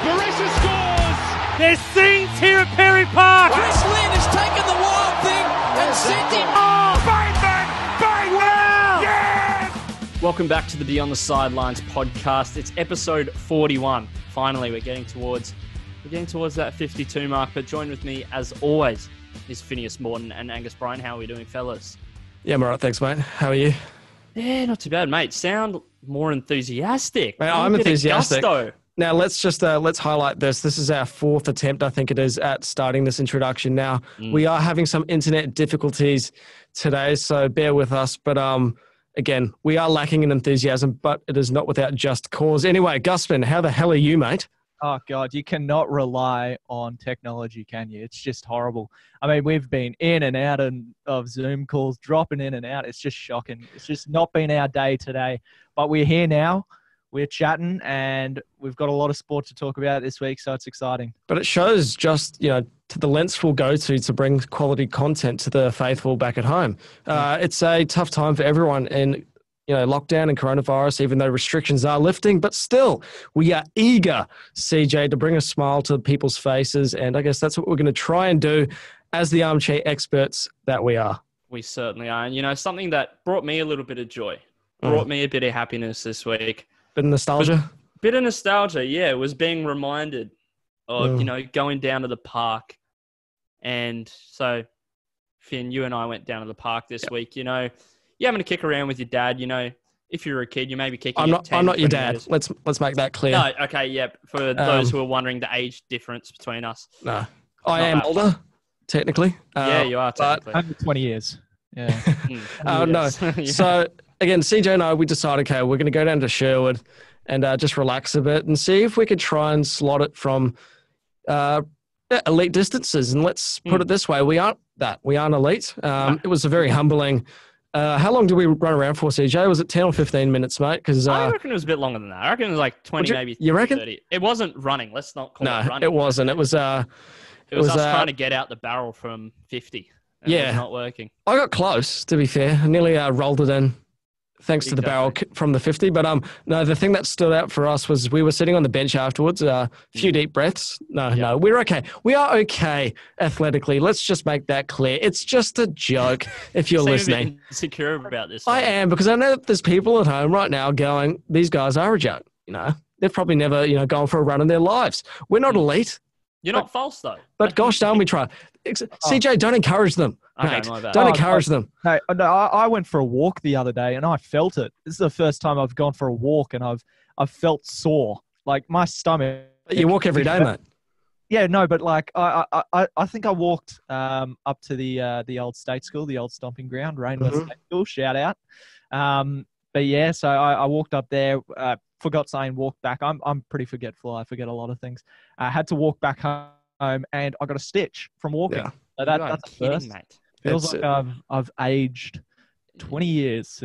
Marissa scores! There's scenes here at Perry Park. Chris Lynn has taken the wild thing and sent it. Oh, Bateman! Bateman! Yes! Welcome back to the Beyond the Sidelines podcast. It's episode 41. Finally, we're getting towards that 52 mark. But join with me, as always, is Phineas Morton and Angus Bryan. How are we doing, fellas? Yeah, I'm all right. Thanks, mate. How are you? Yeah, not too bad, mate. Sound more enthusiastic. Mate, I'm enthusiastic. Gusto. Now, let's highlight this. This is our fourth attempt, I think it is, at starting this introduction. Now, we are having some internet difficulties today, so bear with us. But again, we are lacking in enthusiasm, but it is not without just cause. Anyway, Gusman, how the hell are you, mate? Oh, God, you cannot rely on technology, can you? It's just horrible. I mean, we've been in and out of Zoom calls, dropping in and out. It's just shocking. It's just not been our day today. But we're here now. We're chatting, and we've got a lot of sport to talk about this week, so it's exciting. But it shows just, to the lengths we'll go to bring quality content to the faithful back at home. It's a tough time for everyone in, lockdown and coronavirus, even though restrictions are lifting. But still, we are eager, CJ, to bring a smile to people's faces. And I guess that's what we're going to try and do as the armchair experts that we are. We certainly are. And, something that brought me a little bit of joy, brought me a bit of happiness this week. Bit of nostalgia? Bit of nostalgia, yeah. It was being reminded of, going down to the park. And so, Finn, you and I went down to the park this week. You're having to kick around with your dad. If you're a kid, you may be kicking. I'm not your dad. Meters. Let's make that clear. No, okay, yeah. For those who are wondering the age difference between us. No, I am older, technically. Yeah, you are technically. Under 20 years. Yeah. No. Yeah. So again, CJ and I, we decided, okay, we're going to go down to Sherwood and just relax a bit and see if we could try and slot it from elite distances. And let's put it this way: we aren't that. We aren't elite. It was a very humbling. How long did we run around for, CJ? Was it 10 or 15 minutes, mate? Because I reckon it was a bit longer than that. I reckon it was like 20, maybe 30. You reckon? It wasn't running. Let's not call it running. No, it wasn't. It was us trying to get out the barrel from 50. And it was not working. I got close, to be fair. I nearly rolled it in thanks to the barrel from the 50. But no, the thing that stood out for us was we were sitting on the bench afterwards, a few deep breaths. No, we're okay. We are okay athletically. Let's just make that clear. It's just a joke if you're listening. A bit insecure about this. I am, because I know that there's people at home right now going, these guys are a joke. They've probably never, gone for a run in their lives. We're not elite. You're not false, though. But gosh darn, we try. CJ, don't encourage them. Okay, mate. my bad. Don't encourage them. No, I went for a walk the other day, and I felt it. This is the first time I've gone for a walk, and I've felt sore. Like, my stomach. You walk every day, mate. Yeah, no, but like I think I walked up to the old state school, the old stomping ground, Rainbow State School. Shout out. But yeah, so I walked up there. Forgot saying walk back. I'm pretty forgetful. I forget a lot of things. I had to walk back home, and I got a stitch from walking. Yeah. So that's the first. Mate. Feels like I've aged 20 years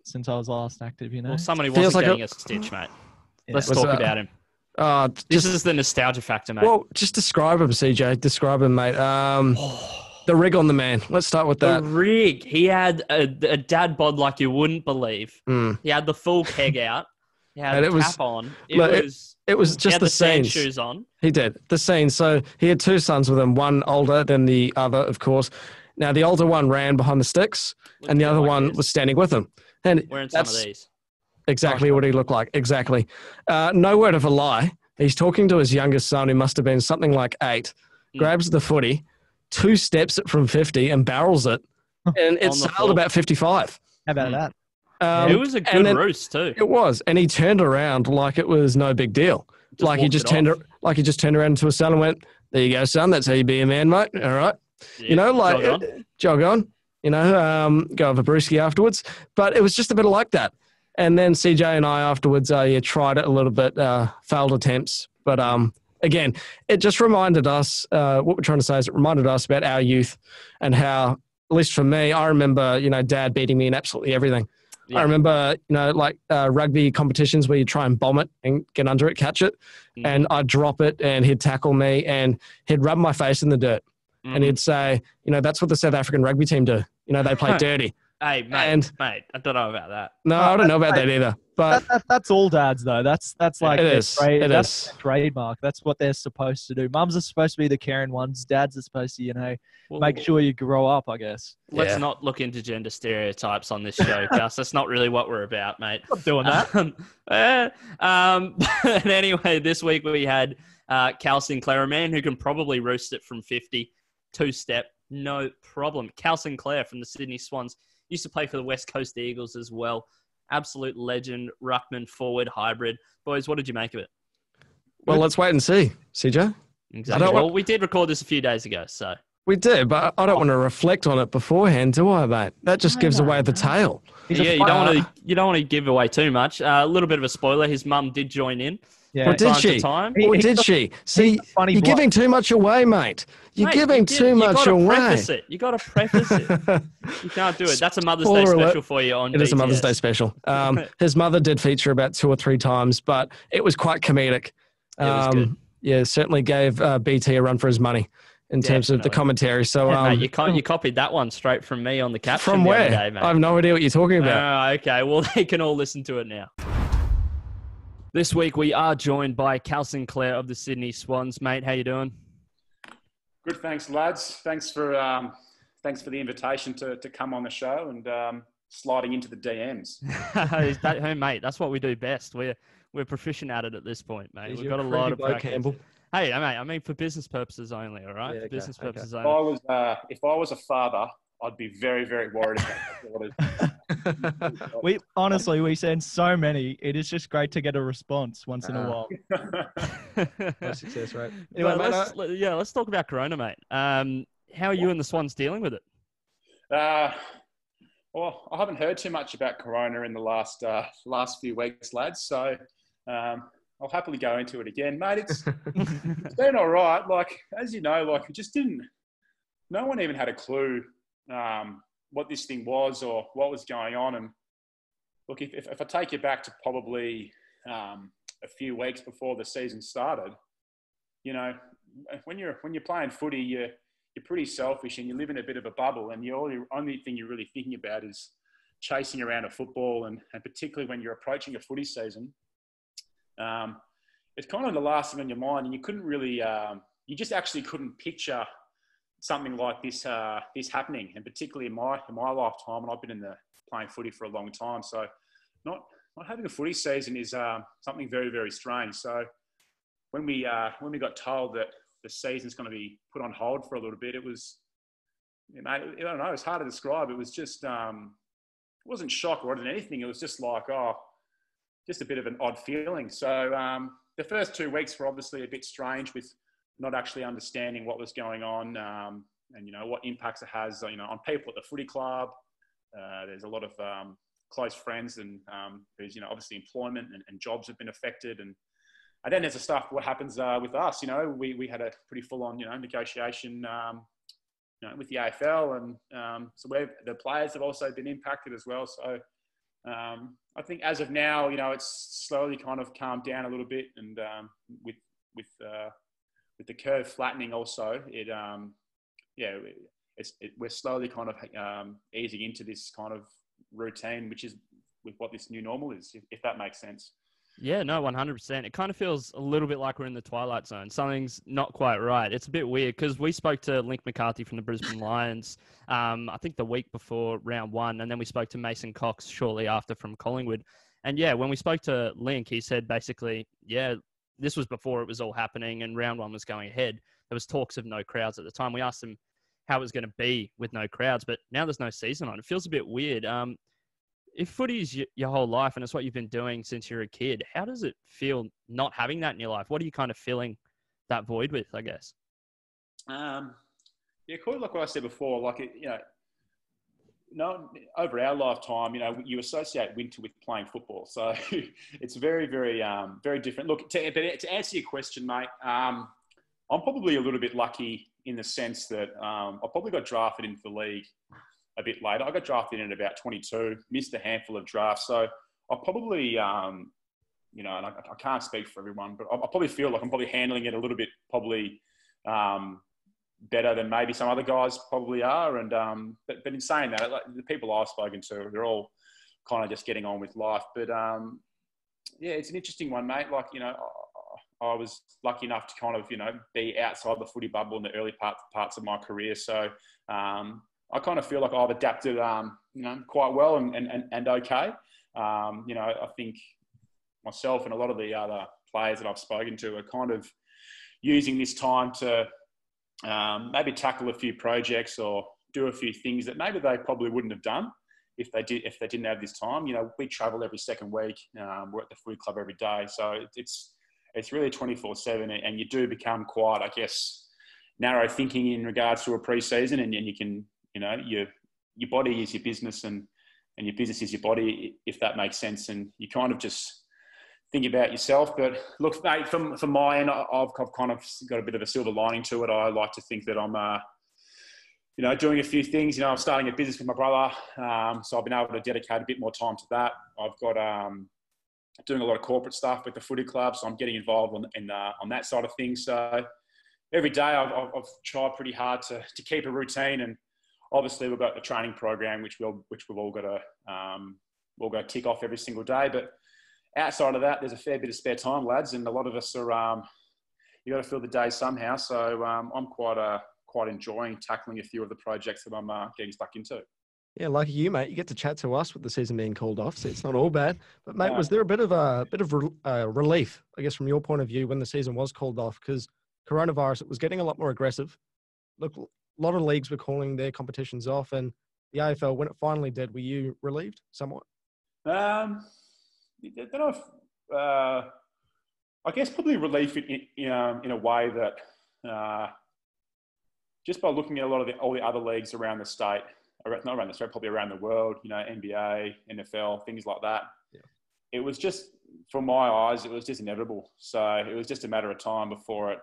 since I was last active. Well, somebody wasn't getting a stitch, mate. Yeah. Let's talk about him. This is the nostalgia factor, mate. Well, just describe him, CJ. Describe him, mate. The rig on the man. Let's start with that. The rig. He had a dad bod like you wouldn't believe. He had the full keg out. He had the cap on. It was just the scenes. Sand shoes on. He did. The scenes. So he had two sons with him, one older than the other, of course. Now, the older one ran behind the sticks, and the other one was standing with him. And wearing some of these. Exactly what he looked like. Exactly. No word of a lie. He's talking to his youngest son, who must have been something like 8, grabs the footy, 2 steps it from 50 and barrels it, and it sailed about 55. How about that? It was a good roost too. It was, and he turned around like it was no big deal. He just turned around to his son and went, "There you go, son. That's how you be a man, mate. All right." Yeah, jog on. Go have a brewski afterwards. But it was just a bit like that. And then CJ and I afterwards, tried it a little bit, failed attempts. But again, it just reminded us, what we're trying to say is it reminded us about our youth and how, at least for me, I remember, Dad beating me in absolutely everything. Yeah. I remember, rugby competitions where you try and bomb it and get under it, catch it, and I'd drop it and he'd tackle me and he'd rub my face in the dirt. And he'd say, that's what the South African rugby team do. They play dirty. Hey, mate, I don't know about that. No, I don't know about that either. But that's all dads though. That's like that's their trademark. That's what they're supposed to do. Mums are supposed to be the caring ones. Dads are supposed to, make sure you grow up, I guess. Let's not look into gender stereotypes on this show, Gus. That's not really what we're about, mate. Not doing that. But anyway, this week we had Cal Sinclair, a man who can probably roost it from 50, two-step, no problem. Cal Sinclair from the Sydney Swans. Used to play for the West Coast Eagles as well. Absolute legend, ruckman, forward, hybrid. Boys, what did you make of it? Well, let's wait and see, CJ. Exactly. Well, we did record this a few days ago, so. We did, but I don't want to reflect on it beforehand, do I, mate? That just gives away the tale. Yeah, you don't want to give away too much. A little bit of a spoiler. His mum did join in. Yeah. Or did she? Or did she? See, you're giving too much away, mate. You're giving too much away. You got to preface it. You can't do it. That's a Mother's Day special for you on It is a Mother's BTS. Day special. His mother did feature about 2 or 3 times, but it was quite comedic. It was good. Yeah, certainly gave BT a run for his money in terms of the commentary. So, mate, you copied that one straight from me on the caption. From where? Day, mate. I have no idea what you're talking about. Okay, well, they can all listen to it now. This week, we are joined by Cal Sinclair of the Sydney Swans. Mate, how you doing? Good, thanks, lads. Thanks for the invitation to come on the show and sliding into the DMs. Mate, that's what we do best. We're proficient at it at this point, mate. We've got a lot of practice. Campbell. Hey, mate, I mean for business purposes only, all right? Yeah, okay, business purposes If only. I was a father, I'd be very, very worried about my daughters. We send so many. It is just great to get a response once in a while. No success rate. Anyway, Anyway, let's talk about Corona, mate. How are you and the Swans dealing with it? Well, I haven't heard too much about Corona in the last few weeks, lads. So I'll happily go into it again, mate. It's been all right. Like, as you know, like, no one even had a clue what this thing was or what was going on. And look, if I take you back to probably a few weeks before the season started, when you're playing footy, you're pretty selfish and you live in a bit of a bubble, and the only thing you're really thinking about is chasing around a football, and particularly when you're approaching a footy season, it's kind of the last thing on your mind, and you couldn't really, you just actually couldn't picture something like this happening, and particularly in my lifetime, and I've been playing footy for a long time, so not having a footy season is something very, very strange. So when we got told that the season's going to be put on hold for a little bit, it was, I don't know, it's hard to describe. It was just, it wasn't shock or anything. It was just like, just a bit of an odd feeling. So the first 2 weeks were obviously a bit strange with not actually understanding what was going on, and what impacts it has, on people at the footy club. There's a lot of close friends, and there's obviously employment and jobs have been affected, and then there's the stuff what happens with us. We had a pretty full-on negotiation with the AFL, and so the players have also been impacted as well. So I think as of now, it's slowly kind of calmed down a little bit, and with the curve flattening also, we're slowly kind of easing into this kind of routine, which is with what this new normal is, if that makes sense. Yeah, no, 100%. It kind of feels a little bit like we're in the twilight zone. Something's not quite right. It's a bit weird because we spoke to Link McCarthy from the Brisbane Lions, I think the week before round 1, and then we spoke to Mason Cox shortly after from Collingwood. And yeah, when we spoke to Link, he said basically, this was before it was all happening and round 1 was going ahead. There was talks of no crowds at the time. We asked him how it was going to be with no crowds, but now there's no season on. It feels a bit weird. If footy is your whole life and it's what you've been doing since you're a kid, how does it feel not having that in your life? What are you kind of filling that void with, I guess? Quite like what I said before, over our lifetime, you associate winter with playing football. So it's very, very, very different. Look, to answer your question, mate, I'm probably a little bit lucky in the sense that I probably got drafted into the league a bit later. I got drafted in at about 22, missed a handful of drafts. So I probably, and I can't speak for everyone, but I probably feel like I'm probably handling it a little bit, probably better than maybe some other guys probably are. And but in saying that, like, the people I've spoken to, they're all kind of just getting on with life. But yeah, it's an interesting one, mate. Like, you know, I was lucky enough to kind of, you know, be outside the footy bubble in the early parts of my career. So I kind of feel like I've adapted, you know, quite well and okay. You know, I think myself and a lot of the other players that I've spoken to are kind of using this time to maybe tackle a few projects or do a few things that maybe they probably wouldn't have done if they didn't have this time. You know, we travel every second week. We're at the footy club every day, so it's really 24/7, and you do become quite, I guess, narrow thinking in regards to a pre-season, and you can, you know, your body is your business, and your business is your body, if that makes sense, and you kind of just think about yourself. But look, mate, from my end, I've kind of got a bit of a silver lining to it. I like to think that I'm, you know, doing a few things. You know, I'm starting a business with my brother, so I've been able to dedicate a bit more time to that. I've got doing a lot of corporate stuff with the footy club, so I'm getting involved on that side of things. So every day I've tried pretty hard to keep a routine, and obviously we've got the training program which we've all got to tick off every single day. But outside of that, there's a fair bit of spare time, lads, and a lot of us are you got to fill the day somehow. So I'm quite enjoying tackling a few of the projects that I'm getting stuck into. Yeah, lucky you, mate. You get to chat to us with the season being called off, so it's not all bad. But mate, was there a bit of relief, I guess, from your point of view when the season was called off? Because coronavirus, it was getting a lot more aggressive. Look, a lot of leagues were calling their competitions off, and the AFL, when it finally did, were you relieved somewhat? I guess probably relief in a way that just by looking at all the other leagues around the state, not around the state, probably around the world, you know, NBA, NFL, things like that. Yeah. It was just, from my eyes, it was just inevitable. So it was just a matter of time before it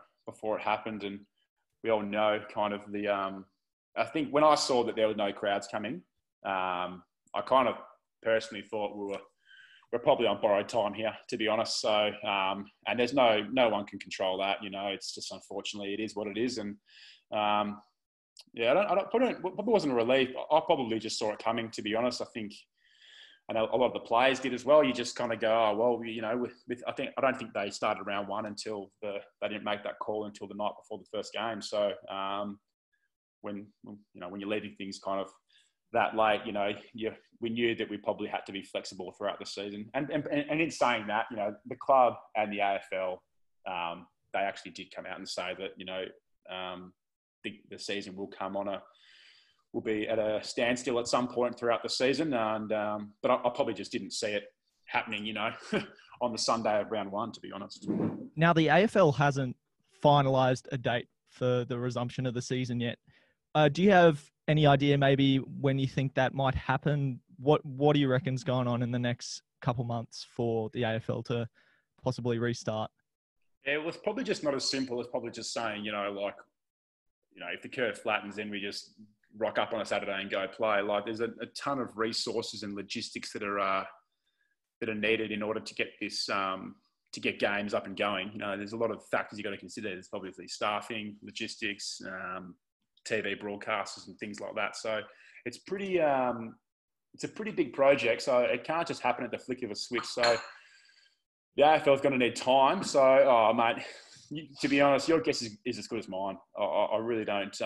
happened. And we all know kind of I think when I saw that there were no crowds coming, I kind of personally thought we're probably on borrowed time here, to be honest. So, and there's no one can control that, you know. It's just, unfortunately, it is what it is. And yeah, probably wasn't a relief. I probably just saw it coming, to be honest. I know a lot of the players did as well. You just kind of go, oh well, you know, I don't think they started round one until they didn't make that call until the night before the first game. So when you're leaving things kind of that late, you know, we knew that we probably had to be flexible throughout the season. And in saying that, you know, the club and the AFL, they actually did come out and say that, you know, the season will be at a standstill at some point throughout the season. And but I probably just didn't see it happening, you know, on the Sunday of round one, to be honest. Now, the AFL hasn't finalised a date for the resumption of the season yet. Do you have any idea maybe when you think that might happen? What do you reckon's going on in the next couple months for the AFL to possibly restart? Yeah, it was probably just not as simple as probably just saying, you know, like, you know, if the curve flattens, then we just rock up on a Saturday and go play. Like, there's a ton of resources and logistics that are needed in order to get this to get games up and going. You know, there's a lot of factors you got to consider. There's obviously staffing, logistics, TV broadcasters, and things like that. So it's pretty it's a pretty big project. So it can't just happen at the flick of a switch. So the AFL is going to need time. So, mate, to be honest, your guess is as good as mine. I really don't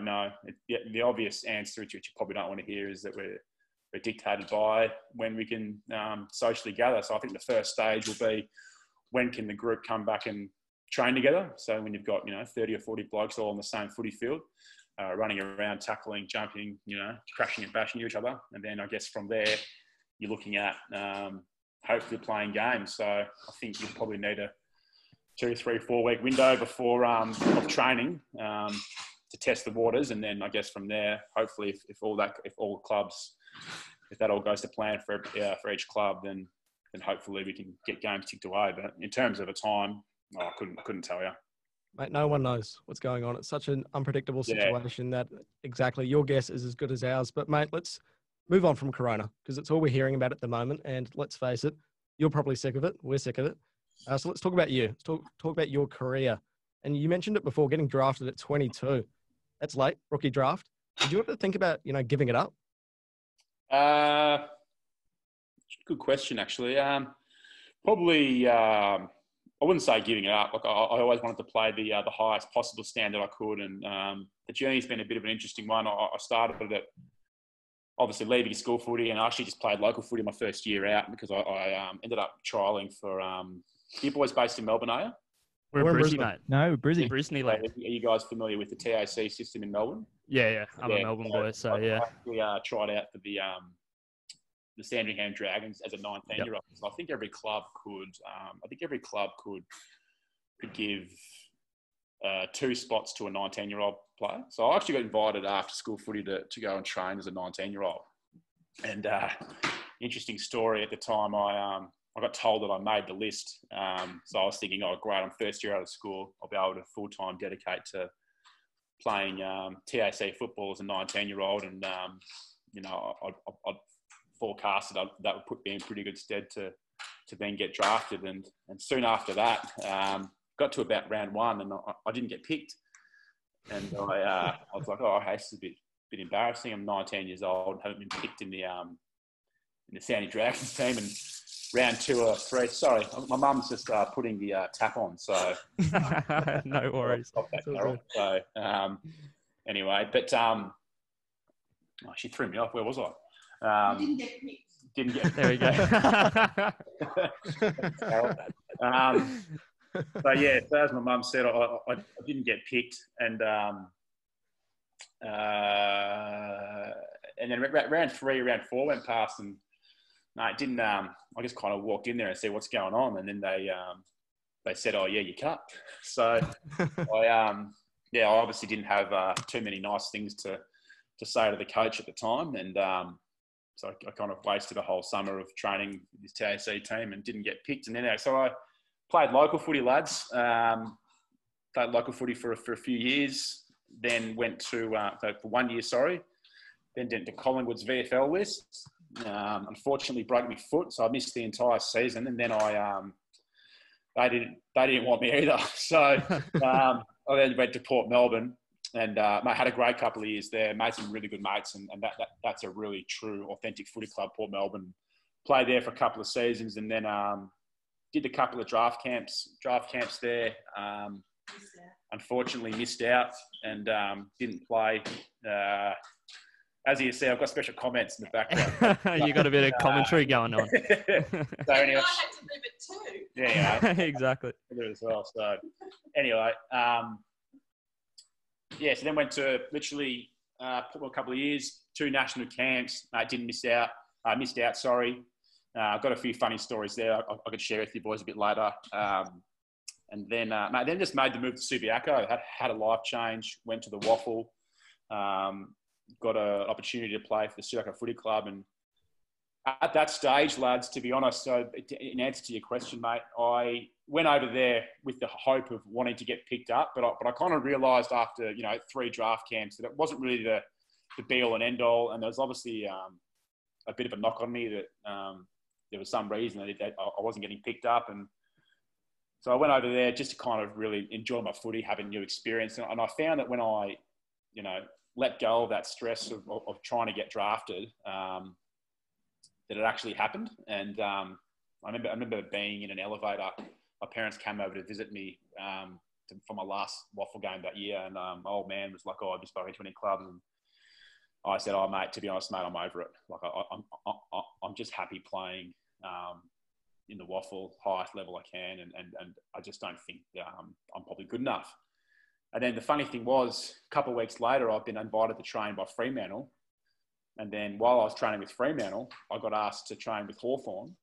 know. The obvious answer, which you probably don't want to hear, is that we're dictated by when we can socially gather. So I think the first stage will be, when can the group come back and train together? So when you've got, you know, 30 or 40 blokes all on the same footy field, running around, tackling, jumping, you know, crashing and bashing each other. And then I guess from there, you're looking at hopefully playing games. So I think you probably need a 2, 3, 4 week window before of training to test the waters. And then I guess from there, hopefully if that all goes to plan for each club, then hopefully we can get games ticked away. But in terms of a time, I couldn't tell you. Mate, no one knows what's going on. It's such an unpredictable situation that exactly your guess is as good as ours. But mate, let's move on from Corona, because it's all we're hearing about at the moment. And let's face it, you're probably sick of it. We're sick of it. So let's talk about you. Let's talk about your career and you mentioned it before, getting drafted at 22. That's late, rookie draft. Did you ever think about, giving it up? Good question, actually. Probably, I wouldn't say giving it up. Like I always wanted to play the highest possible standard I could, and the journey's been a bit of an interesting one. I started at obviously leaving school footy, and I actually just played local footy my first year out because I ended up trialling for you boys based in Melbourne, are you? We're in Brisbane, mate. No, Brisbane. Brisbane Are you guys familiar with the TAC system in Melbourne? Yeah. I'm a Melbourne boy, so yeah. We tried out for the Sandringham Dragons as a 19-year-old. So I think every club could. Could give 2 spots to a 19-year-old player. So I actually got invited after school footy to go and train as a 19-year-old. And interesting story at the time, I got told that I made the list. So I was thinking, oh, great, I'm first year out of school. I'll be able to full-time dedicate to playing TAC football as a 19-year-old. And, I'd forecasted that would put me in pretty good stead to then get drafted. And soon after that, got to about round 1 and I didn't get picked. And I was like, oh, this is a bit embarrassing. I'm 19 years old, haven't been picked in the Sandy Dragons team. And round 2 or 3, sorry, my mum's just putting the tap on, so no worries. So anyway, but she threw me off. Where was I? Didn't get. There we go. So yeah, so as my mum said, I didn't get picked, and then round 3, round 4 went past, and no, it didn't. I just kind of walked in there and said, "What's going on?" And then they said, "Oh yeah, you cut." So I obviously didn't have too many nice things to say to the coach at the time, and so I kind of wasted a whole summer of training with this TAC team and didn't get picked. And then so I played local footy, lads. Played local footy for a few years. Then went to for 1 year, Then went to Collingwood's VFL list. Unfortunately, broke my foot, so I missed the entire season. And then they didn't want me either. So I then went to Port Melbourne. And I had a great couple of years there, made some really good mates, and that's a really true, authentic footy club, Port Melbourne. Played there for a couple of seasons, and then did a couple of draft camps there. Unfortunately, missed out and didn't play. As you see, I've got special comments in the background. You got a bit of commentary going on. So anyway, I had to live it too. Yeah, exactly. As well. So anyway. So then went to literally a couple of years, 2 national camps. Missed out. I've got a few funny stories there I could share with you boys a bit later. And then just made the move to Subiaco. Had a life change, went to the WAFL, got an opportunity to play for the Subiaco Footy Club. And at that stage, lads, to be honest, so in answer to your question, mate, I went over there with the hope of wanting to get picked up, but I kind of realised after 3 draft camps that it wasn't really the be all and end all, and there was obviously a bit of a knock on me that there was some reason that I wasn't getting picked up, and so I went over there just to kind of really enjoy my footy, having new experience, and I found that when I let go of that stress of trying to get drafted, that it actually happened. And I remember being in an elevator. My parents came over to visit me for my last WAFL game that year, and my old man was like, "Oh, I've just spoken to any clubs," and I said, "Oh, mate, to be honest, mate, I'm over it. Like, I'm just happy playing in the WAFL highest level I can, and I just don't think I'm probably good enough." And then the funny thing was, a couple of weeks later, I've been invited to train by Fremantle. And then while I was training with Fremantle, I got asked to train with Hawthorn.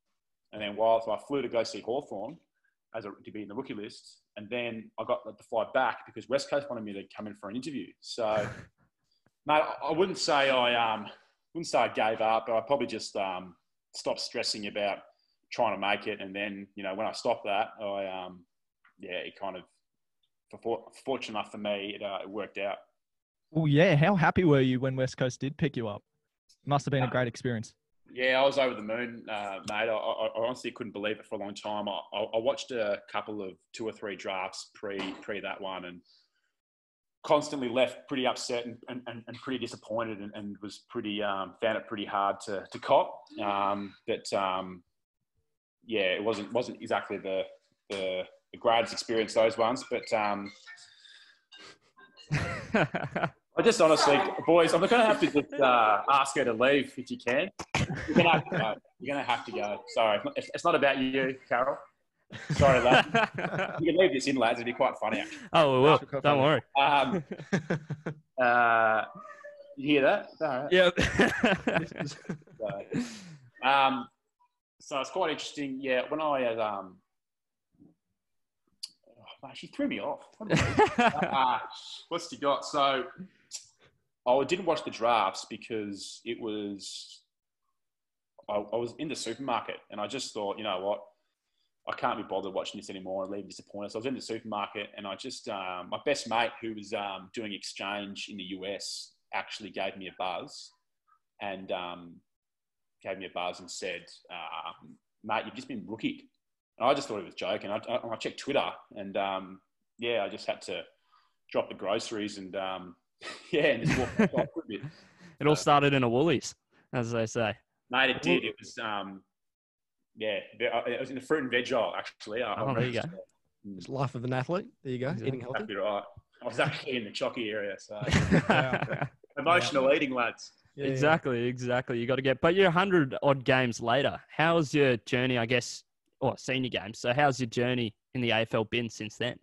And then so I flew to go see Hawthorn to be in the rookie list. And then I got to fly back because West Coast wanted me to come in for an interview. So, mate, I wouldn't say I gave up, but I probably just stopped stressing about trying to make it. And then, when I stopped that, it kind of, fortunate enough for me, it worked out. Well, yeah. How happy were you when West Coast did pick you up? Must have been a great experience. Yeah, I was over the moon, mate. I honestly couldn't believe it for a long time. I watched a couple of 2 or 3 drafts pre that one, and constantly left pretty upset and pretty disappointed, and was pretty found it pretty hard to cop. But it wasn't exactly the greatest experience, those ones. But I just honestly, boys, I'm going to have to just ask her to leave if you can. You're going to have to go. You're going to have to go. Sorry, it's not about you, Carol. Sorry, lads. You can leave this in, lads. It'd be quite funny, actually. Oh, we will. Don't worry. You hear that? Yeah. So it's quite interesting. Yeah, when I had she threw me off. What's she got? So I didn't watch the drafts because it was I was in the supermarket, and I just thought, you know what, I can't be bothered watching this anymore and leave disappointed. So I was in the supermarket, and I just my best mate, who was doing exchange in the US, actually gave me a buzz and said, mate, you've just been rookied. And I just thought he was joking. I checked Twitter, and I just had to drop the groceries and and just walk outside for a bit. It all started in a Woolies, as they say. Mate, it did. It was it was in the fruit and veg aisle, actually. There you go. It's life of an athlete. There you go. Exactly. Eating healthy. Exactly right. I was actually in the chocky area, so emotional eating, lads. Yeah, Exactly. You got to get, but you're 100 odd games later. How's your journey, I guess, or senior games? So how's your journey in the AFL been since then?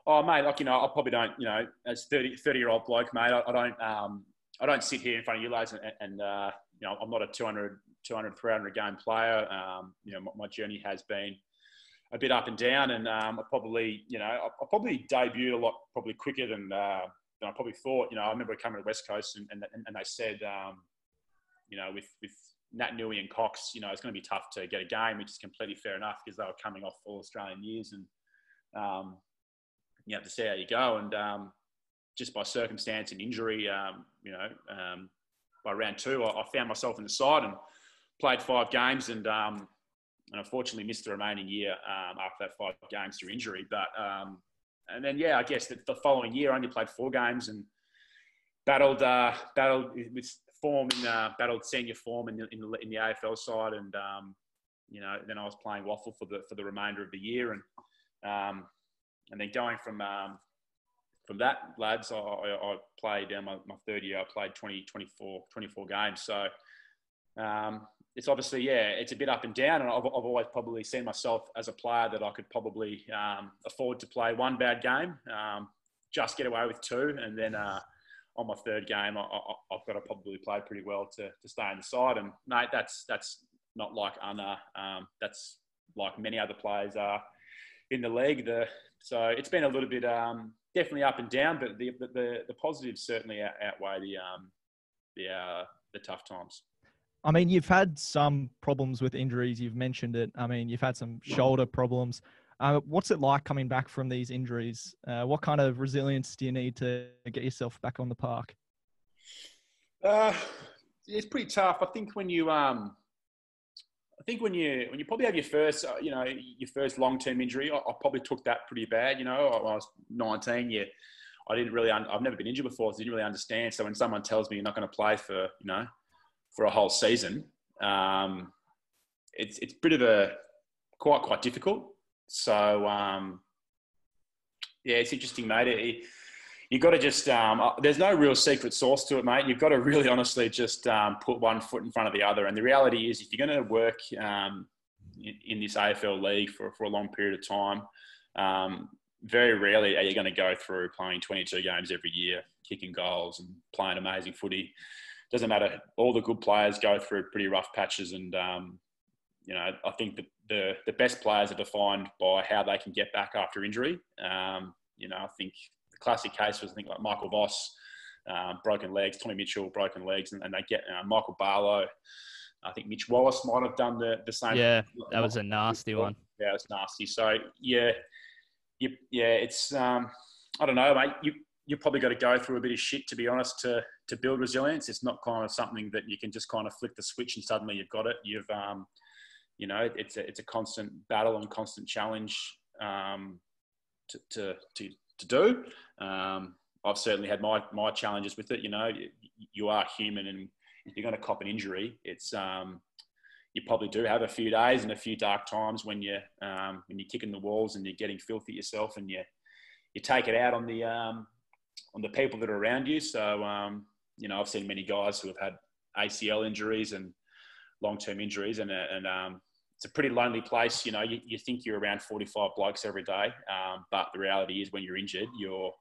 Oh, mate, like, you know, I probably don't, you know, as 30-year-old bloke, mate, I don't sit here in front of you lads and you know, I'm not a 200, 300 game player. You know, my journey has been a bit up and down, and I probably debuted a lot probably quicker than I probably thought. You know, I remember coming to the West Coast and they said, you know, with Nat Nui and Cox, you know, it's going to be tough to get a game, which is completely fair enough because they were coming off all Australian years, and you have to see how you go. And just by circumstance and injury, you know, by round 2, I found myself in the side and played 5 games, and unfortunately missed the remaining year after that 5 games through injury. But and then I guess the following year I only played 4 games and battled with form battled senior form in the AFL side, and you know, then I was playing WAFL for the remainder of the year, and then going from that, lads, I played my 3rd year. I played 24 games. So it's obviously, it's a bit up and down, and I've always probably seen myself as a player that I could probably afford to play 1 bad game, just get away with 2, and then on my 3rd game, I've got to probably play pretty well to stay in the side. And mate, that's not like Anna. That's like many other players are in the league. So it's been a little bit definitely up and down, but the positives certainly outweigh the tough times. I mean, you've had some problems with injuries. You've mentioned it. I mean, you've had some shoulder problems. What's it like coming back from these injuries? What kind of resilience do you need to get yourself back on the park? It's pretty tough. I think when you probably have your first, your first long-term injury, I probably took that pretty bad. You know, I was 19. Yeah, I didn't really. I've never been injured before, so I didn't really understand. So when someone tells me you're not going to play for a whole season, it's a bit of a quite difficult. So it's interesting, mate. You've got to just, there's no real secret sauce to it, mate. You've got to really honestly just put one foot in front of the other. And the reality is, if you're going to work in this AFL league for a long period of time, very rarely are you going to go through playing 22 games every year, kicking goals and playing amazing footy. Doesn't matter. All the good players go through pretty rough patches, and I think that the best players are defined by how they can get back after injury. I think the classic case was, I think, like Michael Voss, broken legs, Tommy Mitchell, broken legs, and they get Michael Barlow. I think Mitch Wallace might have done the same. Yeah, that was a nasty one. Yeah, it was nasty. So it's I don't know, mate. You probably got to go through a bit of shit, to be honest, to to build resilience. It's not kind of something that you can just kind of flick the switch and suddenly you've got it. You've, it's a constant battle and constant challenge to do. I've certainly had my challenges with it. You are human, and if you're going to cop an injury, it's you probably do have a few days and a few dark times when you're kicking the walls and you're getting filthy yourself, and you take it out on the people that are around you. So I've seen many guys who have had ACL injuries and long-term injuries, and it's a pretty lonely place. You think you're around 45 blokes every day, but the reality is when you're injured, you're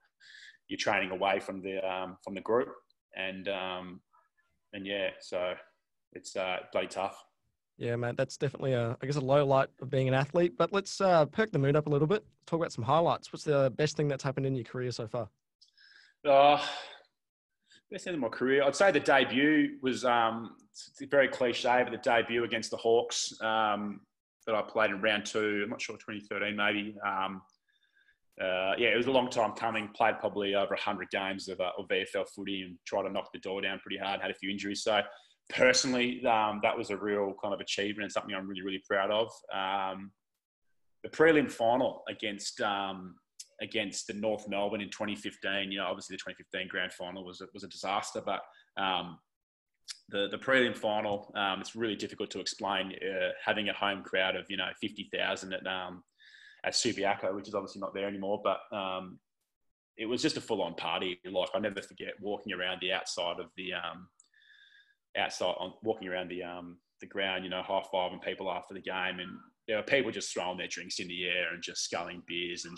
training away from the group, and yeah, so it's bloody tough. Yeah, mate, that's definitely a low light of being an athlete. But let's perk the mood up a little bit. Talk about some highlights. What's the best thing that's happened in your career so far? Best end of my career, I'd say the debut was it's very cliche, but the debut against the Hawks that I played in round 2. I'm not sure, 2013 maybe. It was a long time coming. Played probably over 100 games of VFL footy and tried to knock the door down pretty hard. Had a few injuries, so personally, that was a real kind of achievement and something I'm really, really proud of. The prelim final against the North Melbourne in 2015. Obviously the 2015 grand final was a disaster, but the prelim final, it's really difficult to explain. Having a home crowd of 50,000 at Subiaco, which is obviously not there anymore, but it was just a full-on party. Like, I'll never forget walking around the outside of the walking around the ground, high-fiving people after the game, and there were people just throwing their drinks in the air and just sculling beers, and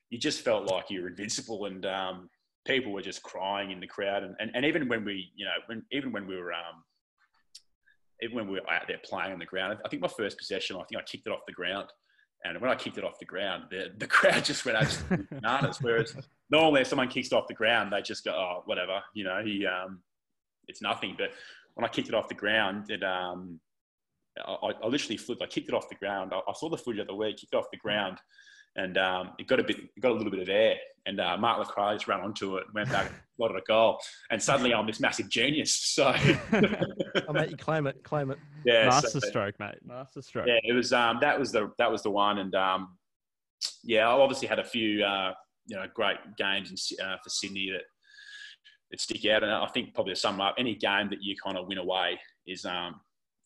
you just felt like you were invincible, and people were just crying in the crowd, and even when we were out there playing on the ground, I think my first possession, I kicked it off the ground. And when I kicked it off the ground, the crowd just went absolutely bananas. Whereas normally if someone kicks it off the ground, they just go, oh, whatever, it's nothing. But when I kicked it off the ground, I literally flipped. I kicked it off the ground. I saw the footage of the week, kicked it off the ground, and it got a little bit of air. And Mark Lacroix just ran onto it, went back, slotted a goal, and suddenly I'm this massive genius. So I'll make you claim it. Yeah, masterstroke, mate. Masterstroke. Yeah, it was that was the one, and I obviously had a few great games for Sydney that stick out, and I think probably to sum up, any game that you kind of win away is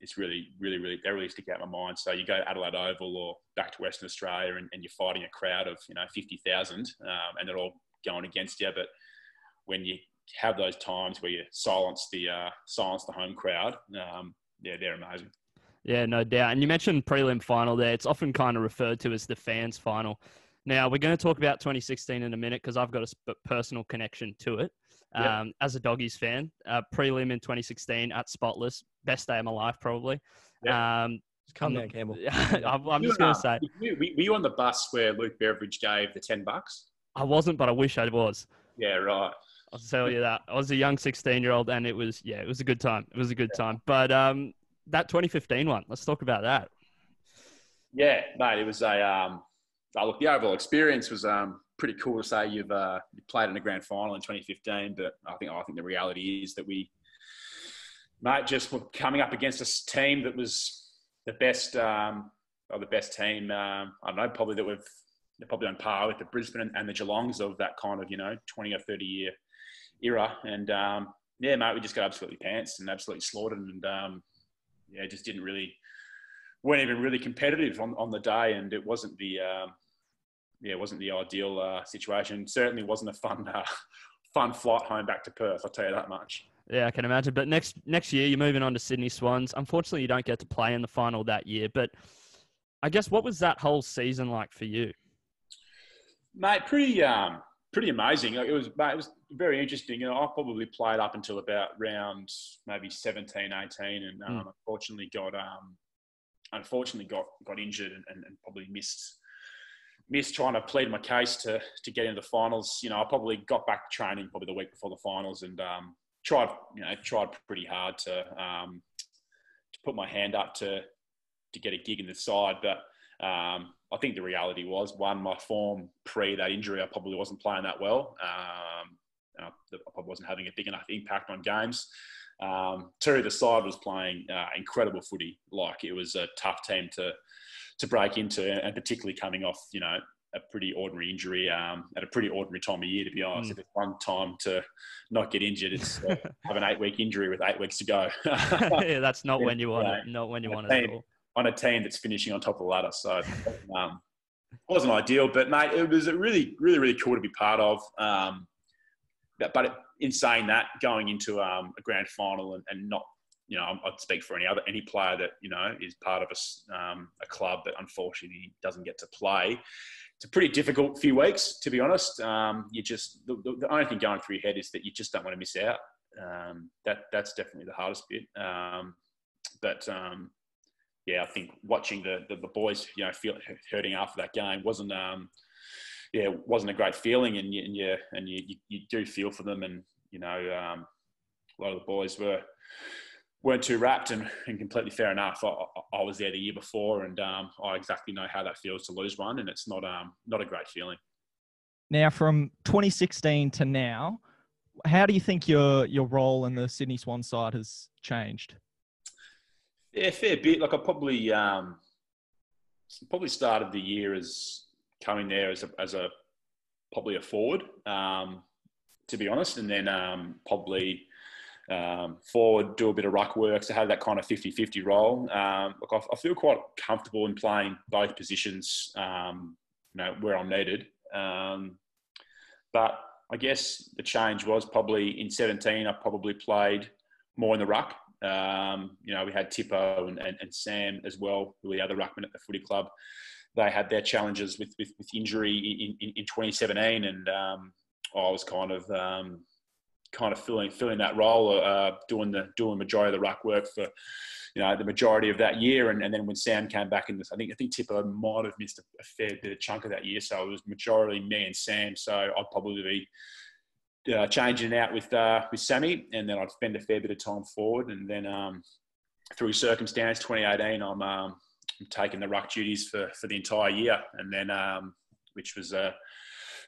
it's really, really, really, they really stick out in my mind. So you go to Adelaide Oval or back to Western Australia, and you're fighting a crowd of 50,000, and they're all going against you. But when you have those times where you silence the home crowd, they're amazing. Yeah, no doubt. And you mentioned prelim final there. It's often kind of referred to as the fans final. Now, we're going to talk about 2016 in a minute because I've got a personal connection to it. Yep. As a Doggies fan, prelim in 2016 at Spotless, best day of my life probably. Yep. Calm down, Campbell. I'm just going to say. Were you on the bus where Luke Beveridge gave the $10? I wasn't, but I wish I was. Yeah, right. I'll tell you that. I was a young 16-year-old, and it was a good time. It was a good time. But that 2015 one, let's talk about that. Yeah, mate, it was look, the overall experience was pretty cool to say you've played in a grand final in 2015, but I think the reality is that we, mate, just were coming up against a team that was the best team. I don't know, probably they're probably on par with the Brisbane and the Geelongs of that kind of 20 or 30 year era, and mate, we just got absolutely pantsed and absolutely slaughtered, and just weren't even really competitive on the day, and it wasn't the ideal situation. Certainly wasn't a fun flight home back to Perth, I'll tell you that much. Yeah, I can imagine. But next year, you're moving on to Sydney Swans. Unfortunately, you don't get to play in the final that year. But I guess, what was that whole season like for you? Mate, pretty amazing. It was very interesting. I probably played up until about round maybe 17, 18, and unfortunately got injured and probably missed trying to plead my case to get into the finals. I probably got back training probably the week before the finals, and tried pretty hard to put my hand up to get a gig in the side. But I think the reality was, one, my form pre that injury, I probably wasn't playing that well. I probably wasn't having a big enough impact on games. Two, the side was playing incredible footy. Like, it was a tough team to break into, and particularly coming off, a pretty ordinary injury at a pretty ordinary time of year, to be honest. If it's one time to not get injured, it's have an 8-week injury with 8 weeks to go. Yeah, that's not when you want it. Not when you want it at all. On a team that's finishing on top of the ladder. So it wasn't ideal, but mate, it was a really, really, really cool to be part of. But in saying that, going into a grand final and not, I'd speak for any player that, is part of a club that unfortunately doesn't get to play. It's a pretty difficult few weeks, to be honest. The only thing going through your head is that you just don't want to miss out. That's definitely the hardest bit. I think watching the boys, feel hurting after that game wasn't a great feeling, and you do feel for them, and a lot of the boys weren't too wrapped, and completely fair enough. I was there the year before, and I exactly know how that feels to lose one, and it's not a great feeling. Now, from 2016 to now, how do you think your role in the Sydney Swans side has changed? Yeah, fair bit. Like, I probably started the year as coming there as probably a forward, to be honest, and then probably forward, do a bit of ruck work, so have that kind of 50-50 role. Look, I feel quite comfortable in playing both positions, where I'm needed. But I guess the change was probably in 17. I probably played more in the ruck. We had Tippo and Sam as well, who were the other ruckmen at the footy club. They had their challenges with injury in 2017, and I was kind of filling that role, doing the majority of the ruck work for the majority of that year, and then when Sam came back in this, I think Tippo might have missed a fair bit of chunk of that year, so it was majority me and Sam. So I'd probably be changing it out with Sammy, and then I'd spend a fair bit of time forward, and then through circumstance, 2018, I'm taking the ruck duties for the entire year, and then which was a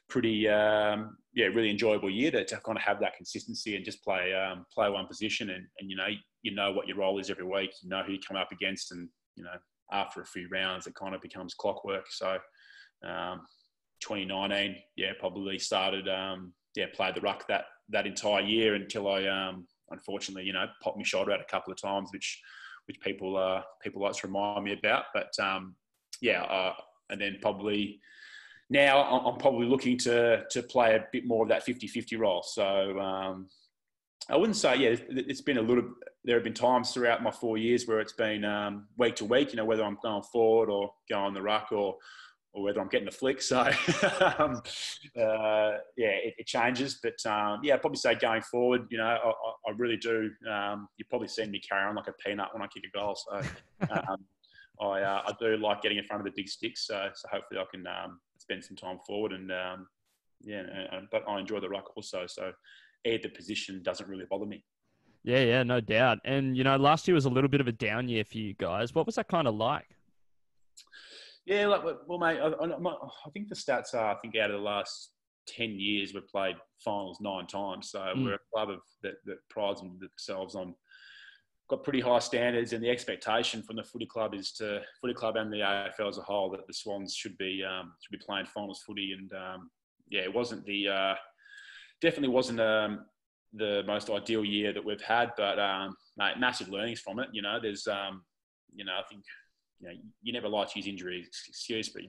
pretty really enjoyable year to kind of have that consistency and just play one position, and you know what your role is every week, you know who you come up against, and after a few rounds it kind of becomes clockwork. So 2019, probably started played the ruck that entire year until I unfortunately popped my shoulder out a couple of times, which people like to remind me about. But and then probably now I'm probably looking to play a bit more of that 50-50 role. So I wouldn't say, it's been there have been times throughout my 4 years where it's been week to week, whether I'm going forward or going the ruck or whether I'm getting the flick. So it changes. But I'd probably say going forward, I really do. You've probably seen me carry on like a peanut when I kick a goal. So I do like getting in front of the big sticks. So hopefully I can spend some time forward, and but I enjoy the ruck also. So either position doesn't really bother me. Yeah, no doubt. And last year was a little bit of a down year for you guys. What was that kind of like? Yeah, well, mate, I think the stats are, out of the last 10 years, we've played finals 9 times. So we're a club that prides themselves on, got pretty high standards, and the expectation from the footy club and the AFL as a whole that the Swans should be playing finals footy. And it wasn't definitely wasn't the most ideal year that we've had, but mate, massive learnings from it. There's I think. You never like to use injury as an excuse, but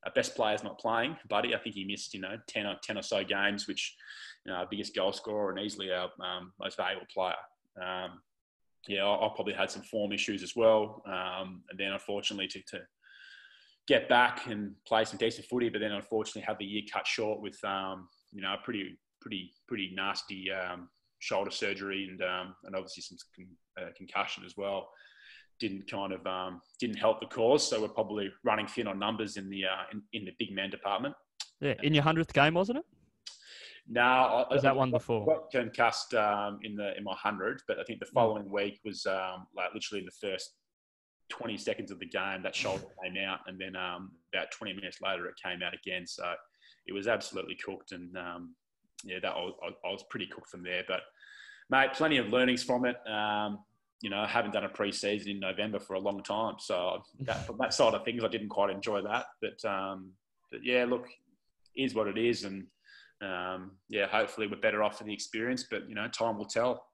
our best player's not playing. Buddy, I think he missed 10 or so games, which our biggest goal scorer and easily our most valuable player. I probably had some form issues as well, and then unfortunately to get back and play some decent footy, but then unfortunately have the year cut short with a pretty nasty shoulder surgery and obviously some concussion as well. Didn't help the cause, so we're probably running thin on numbers in the big man department. Yeah, in your 100th game, wasn't it? No, was that one before? I got concussed in my 100th, but I think the following week was literally in the first 20 seconds of the game that shoulder came out, and then about 20 minutes later it came out again. So it was absolutely cooked, and I was pretty cooked from there. But mate, plenty of learnings from it. I haven't done a pre-season in November for a long time, so from that side of things, I didn't quite enjoy that. But yeah, look, it is what it is, and hopefully we're better off for the experience. But time will tell.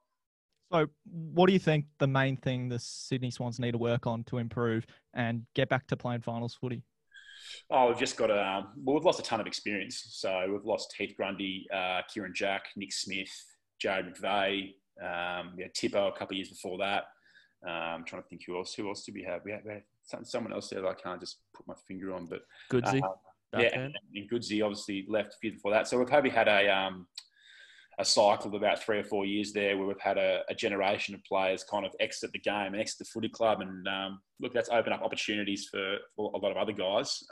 So, what do you think the main thing the Sydney Swans need to work on to improve and get back to playing finals footy? Oh, we've just got we've lost a ton of experience. So we've lost Heath Grundy, Kieran Jack, Nick Smith, Jared McVeigh. We had Tippo a couple of years before that. I'm trying to think who else did we have? We had someone else there that I can't just put my finger on. But Goodsy. And Goodsy obviously left a few before that. So we've probably had a cycle of about 3 or 4 years there where we've had a generation of players kind of exit the game and exit the footy club. And look, that's opened up opportunities for a lot of other guys.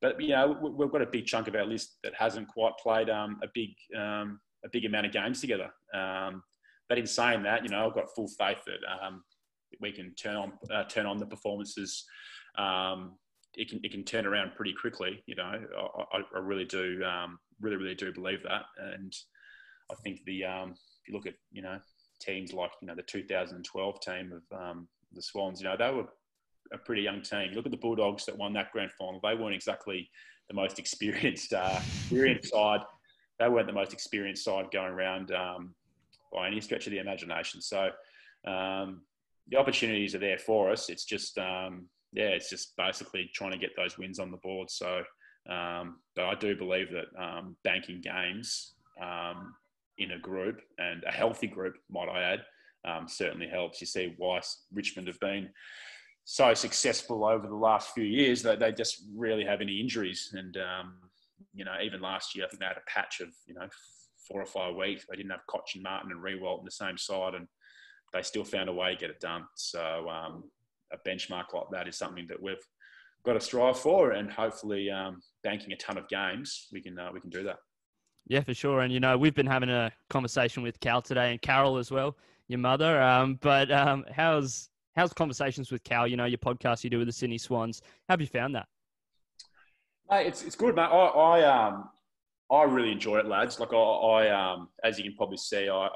But, we've got a big chunk of our list that hasn't quite played a big amount of games together. But in saying that, I've got full faith that we can turn on the performances. It can turn around pretty quickly. I really do, really do believe that. And I think if you look at teams like the 2012 team of the Swans, they were a pretty young team. Look at the Bulldogs that won that grand final. They weren't exactly the most experienced side. They weren't the most experienced side going around by any stretch of the imagination. So the opportunities are there for us. It's just it's just basically trying to get those wins on the board. So, but I do believe that banking games in a group, and a healthy group, might I add, certainly helps. You see why Richmond have been so successful over the last few years, that they just rarely have any injuries. And, even last year, I think they had a patch of, 4 or 5 weeks. They didn't have Koch and Martin and Rewalt in the same side, and they still found a way to get it done. So, a benchmark like that is something that we've got to strive for, and hopefully banking a ton of games, we can do that. Yeah, for sure. And, we've been having a conversation with Cal today, and Carol as well, your mother. But how's conversations with Cal, your podcast you do with the Sydney Swans? How have you found that? Mate, it's good, mate. I really enjoy it, lads. Like I as you can probably see, I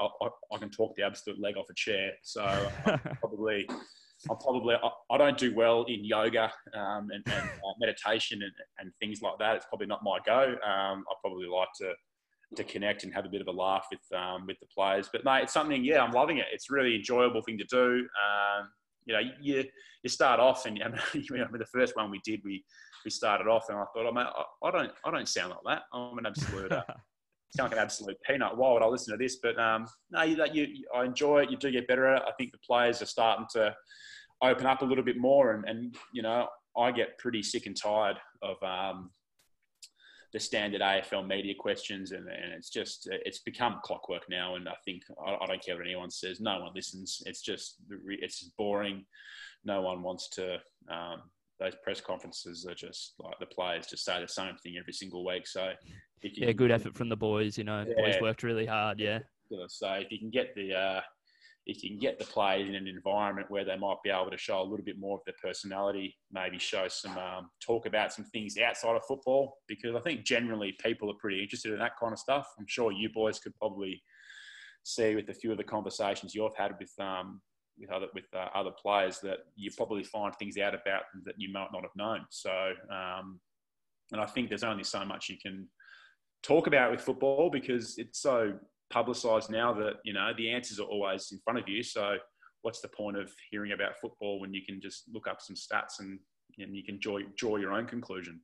can talk the absolute leg off a chair. So I don't do well in yoga and meditation and things like that. It's probably not my go. I probably like to connect and have a bit of a laugh with the players. But mate, it's something. Yeah, I'm loving it. It's a really enjoyable thing to do. You start off, and the first one we did, we started off, and I thought, mate, I don't sound like that. I'm an absolute. Sound like an absolute peanut. Why would I listen to this? But no, I enjoy it. You do get better at it. I think the players are starting to open up a little bit more, and I get pretty sick and tired of the standard AFL media questions, and it's become clockwork now. And I think I don't care what anyone says. No one listens. It's just boring. No one wants to. Those press conferences are just like the players just say the same thing every single week. So, good effort from the boys. The boys worked really hard. Yeah. So if you can get the players in an environment where they might be able to show a little bit more of their personality, maybe show some talk about some things outside of football, because I think generally people are pretty interested in that kind of stuff. I'm sure you boys could probably see with a few of the conversations you've had with other players that you probably find things out about them that you might not have known. So, and I think there's only so much you can talk about with football, because it's so publicised now that the answers are always in front of you. So what's the point of hearing about football when you can just look up some stats and you can draw your own conclusion?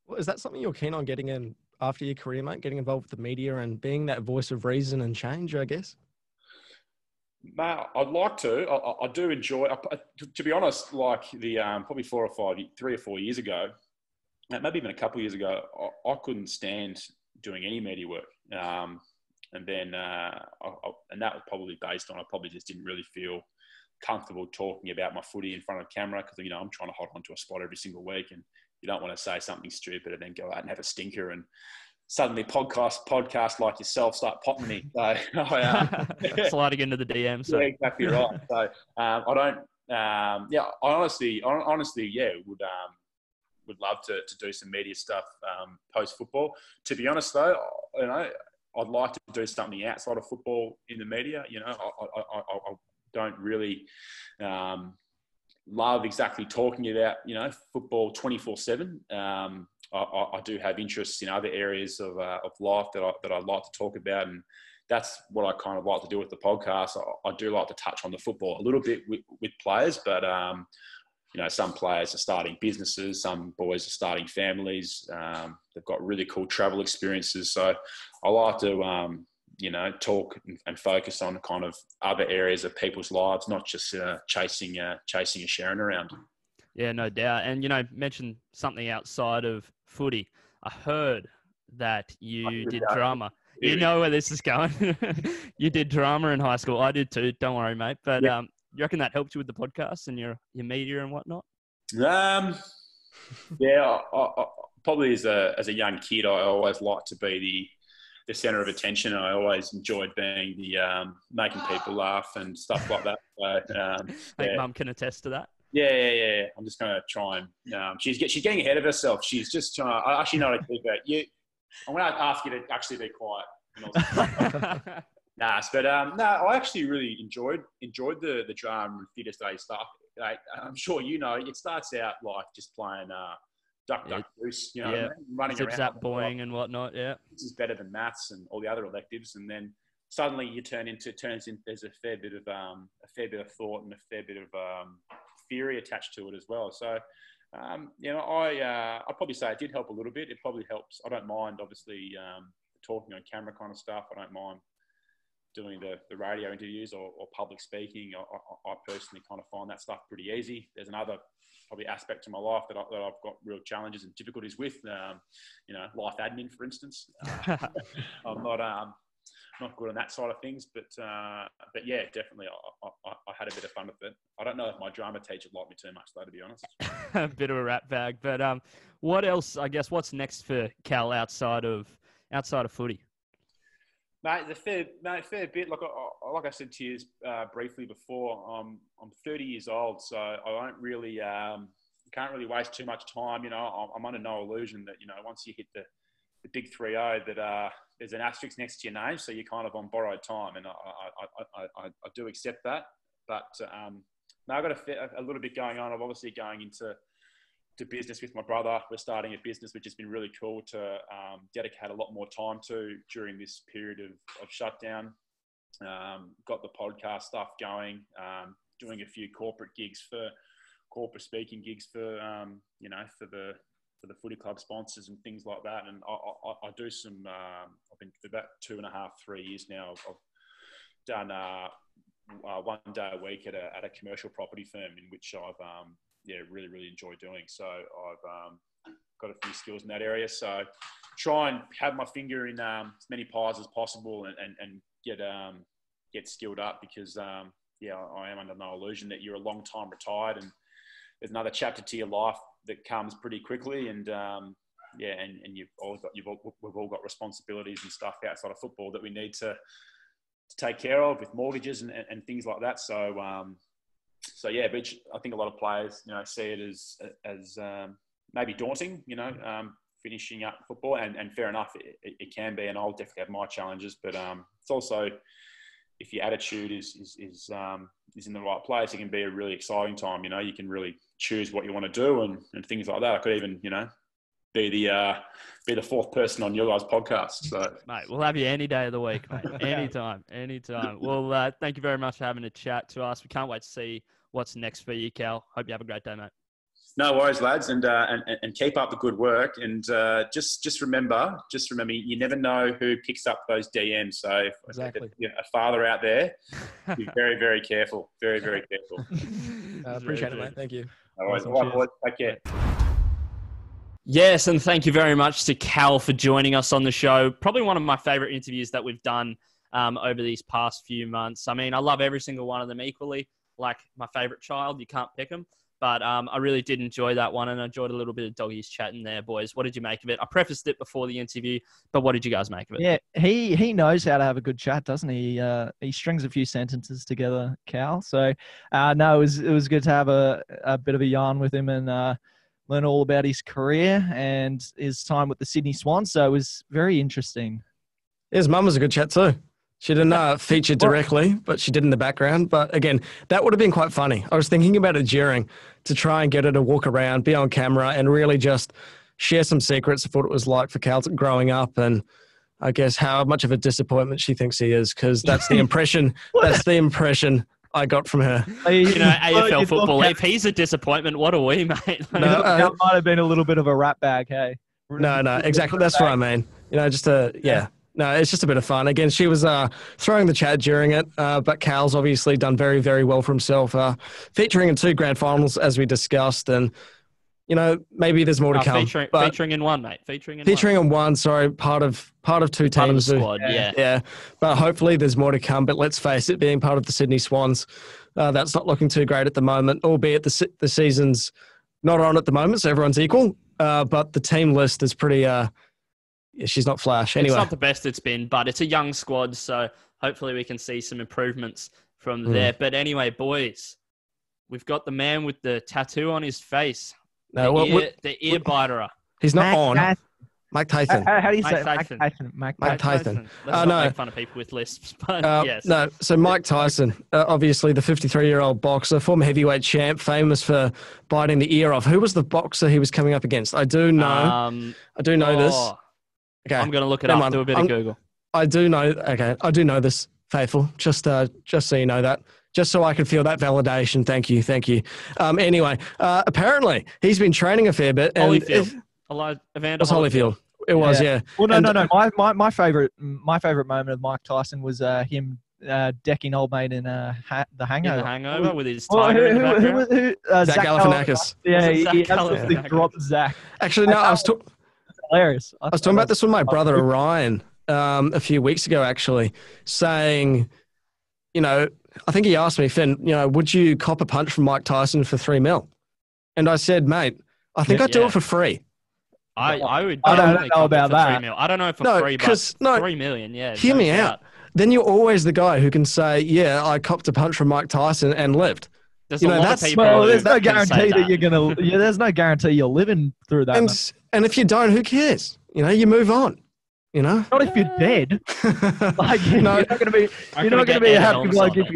Well, is that something you're keen on getting in after your career, mate? Getting involved with the media and being that voice of reason and change, I guess? Mate, I'd like to. I do enjoy. To be honest, like the probably 3 or 4 years ago, maybe even a couple of years ago, I couldn't stand doing any media work. And then, and that was probably based on I probably just didn't really feel comfortable talking about my footy in front of camera, because I'm trying to hold on to a spot every single week, and you don't want to say something stupid and then go out and have a stinker, and suddenly podcast like yourself start popping me. So, sliding into the DM. So. Yeah, exactly right. So I don't. I honestly, would love to do some media stuff post football. To be honest, though, I'd like to do something outside of football in the media. I don't really love exactly talking about, football 24/7. I do have interests in other areas of life that I'd like to talk about, and that's what I kind of like to do with the podcast. I do like to touch on the football a little bit with players, but some players are starting businesses, some boys are starting families. They've got really cool travel experiences, so I like to talk and focus on kind of other areas of people's lives, not just chasing a Sharon around. Yeah, no doubt. And, mentioned something outside of footy. I heard that you did drama. You know where this is going. You did drama in high school. I did too. Don't worry, mate. But you reckon that helped you with the podcast and your media and whatnot? I probably as a young kid, I always liked to be the center of attention. I always enjoyed being the making people laugh and stuff like that. So, I think Mum can attest to that. Yeah. I'm just going to try and she's getting ahead of herself. She's just trying. I actually know how to keep it. I'm going to ask you to actually be quiet. But I actually really enjoyed the drama and theatre day stuff. Like, I'm sure it starts out like just playing duck goose, running Zip, around, zap, boing and whatnot. Yeah, this is better than maths and all the other electives, and then suddenly you turns into there's a fair bit of thought and a fair bit of theory attached to it as well. So. I'd probably say it did help a little bit. It probably helps. I don't mind, obviously, talking on camera kind of stuff. I don't mind doing the radio interviews or public speaking. I personally kind of find that stuff pretty easy. There's another probably aspect to my life that I've got real challenges and difficulties with. Life admin, for instance. I'm not good on that side of things, but yeah, definitely I had a bit of fun with it. I don't know if my drama teacher liked me too much though, to be honest. A bit of a rat bag, but what else? I guess what's next for Cal outside of footy? Mate, a fair bit. Like I said to you briefly before, I'm 30 years old, so I don't really can't really waste too much time. I'm under no illusion that once you hit the big 3-0 that there's an asterisk next to your name, so you're kind of on borrowed time, and I do accept that. But now I've got a little bit going on. I'm obviously going into business with my brother. We're starting a business which has been really cool to dedicate a lot more time to during this period of shutdown. Got the podcast stuff going, doing a few corporate speaking gigs for the footy club sponsors and things like that. And I do some, I've been for about 2.5-3 years now. I've done 1 day a week at a commercial property firm in which I've, really, really enjoy doing. So I've got a few skills in that area. So try and have my finger in as many pies as possible and get skilled up because, I am under no illusion that you're a long time retired and there's another chapter to your life that comes pretty quickly, and we've all got responsibilities and stuff outside of football that we need to take care of with mortgages and things like that. So which I think a lot of players see it as maybe daunting, finishing up football, and fair enough, it can be, and I'll definitely have my challenges, but it's also, if your attitude is in the right place, it can be a really exciting time. You can really choose what you want to do and things like that. I could even, be the fourth person on your guys' podcast. So, mate, we'll have you any day of the week, mate. Anytime. Well, thank you very much for having a chat to us. We can't wait to see what's next for you, Cal. Hope you have a great day, mate. No worries, lads, and keep up the good work. And just remember, you never know who picks up those DMs. So, exactly. If a father out there, be very, very careful. Very, very careful. Appreciate it, mate. Thank you. No worries. All right, boys. Take care. Yes, and thank you very much to Cal for joining us on the show. Probably one of my favourite interviews that we've done over these past few months. I mean, I love every single one of them equally. Like my favourite child, you can't pick them. But I really did enjoy that one, and I enjoyed a little bit of doggies chatting there, boys. What did you make of it? I prefaced it before the interview, but what did you guys make of it? Yeah, he knows how to have a good chat, doesn't he? He strings a few sentences together, Cal. So, no, it was good to have a bit of a yarn with him and learn all about his career and his time with the Sydney Swans. So it was very interesting. His mum was a good chat too. She didn't feature directly, but she did in the background. But again, that would have been quite funny. I was thinking about it during to try and get her to walk around, be on camera, and really just share some secrets of what it was like for Cal growing up, and I guess how much of a disappointment she thinks he is, because that's the impression. That's the impression I got from her. AFL football. If he's a disappointment, what are we, mate? That might have been a little bit of a rat bag, hey. No, exactly. That's what I mean. Just yeah. No, it's just a bit of fun. Again, she was throwing the chat during it, but Cal's obviously done very, very well for himself, featuring in 2 grand finals, as we discussed, and, maybe there's more to come. Featuring in one, mate. Featuring in one, sorry, part of 2 teams. Part of the squad, yeah. But hopefully there's more to come. But let's face it, being part of the Sydney Swans, that's not looking too great at the moment, albeit the season's not on at the moment, so everyone's equal. But the team list is pretty... she's not flash. Anyway. It's not the best it's been, but it's a young squad, so hopefully we can see some improvements from there. But anyway, boys, we've got the man with the tattoo on his face. The ear biter. He's not on. Mike Tyson. How do you say Tyson. Mike Tyson. Let's not make fun of people with lisps, but yes. No, so Mike Tyson, obviously the 53-year-old boxer, former heavyweight champ, famous for biting the ear off. Who was the boxer he was coming up against? I do know. This. Okay, I'm going to look it up. Do a bit of Google. I do know. Okay, I do know this, Faithful. Just so you know that. Just so I can feel that validation. Thank you. Anyway, apparently he's been training a fair bit. Holyfield. Evander Holyfield. It was, yeah. Well, no. My favorite moment of Mike Tyson was him decking old mate in The Hangover. In The Hangover with his tiger in the background. Zach Galifianakis. Yeah, he absolutely dropped Zach. Actually, no, I was hilarious. I was talking about this with my brother Orion a few weeks ago, actually, saying, I think he asked me, Finn, would you cop a punch from Mike Tyson for $3 million? And I said, mate, I think I'd do it for free. I would. I don't know about that. $3 million. I don't know for free, but $3 million. Yeah. Hear me out. Then you're always the guy who can say, "Yeah, I copped a punch from Mike Tyson and lived." There's a lot of people. There's no guarantee that you're gonna. Yeah, there's no guarantee you're living through that. And if you don't, who cares? You move on. Not if you're dead. You're not going to be. You're not going to be happy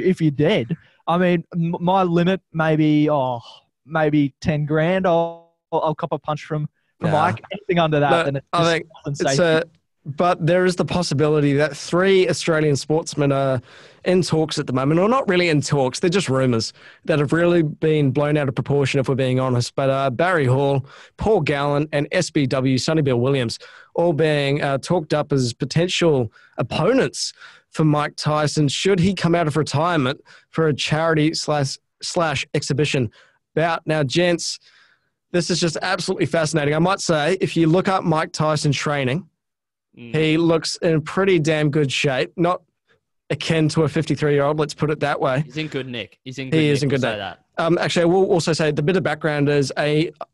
if you're dead. I mean, my limit maybe 10 grand. I'll cop a punch from Mike. Anything under that, then but there is the possibility that 3 Australian sportsmen are in talks at the moment, or not really in talks. They're just rumours that have really been blown out of proportion, if we're being honest. But Barry Hall, Paul Gallen, and SBW, Sonny Bill Williams, all being talked up as potential opponents for Mike Tyson should he come out of retirement for a charity slash exhibition bout. Now, gents, this is just absolutely fascinating. I might say, if you look up Mike Tyson training, he looks in pretty damn good shape. Not akin to a 53-year-old, let's put it that way. He's in good nick. He is in good nick. Actually, I will also say the bit of background is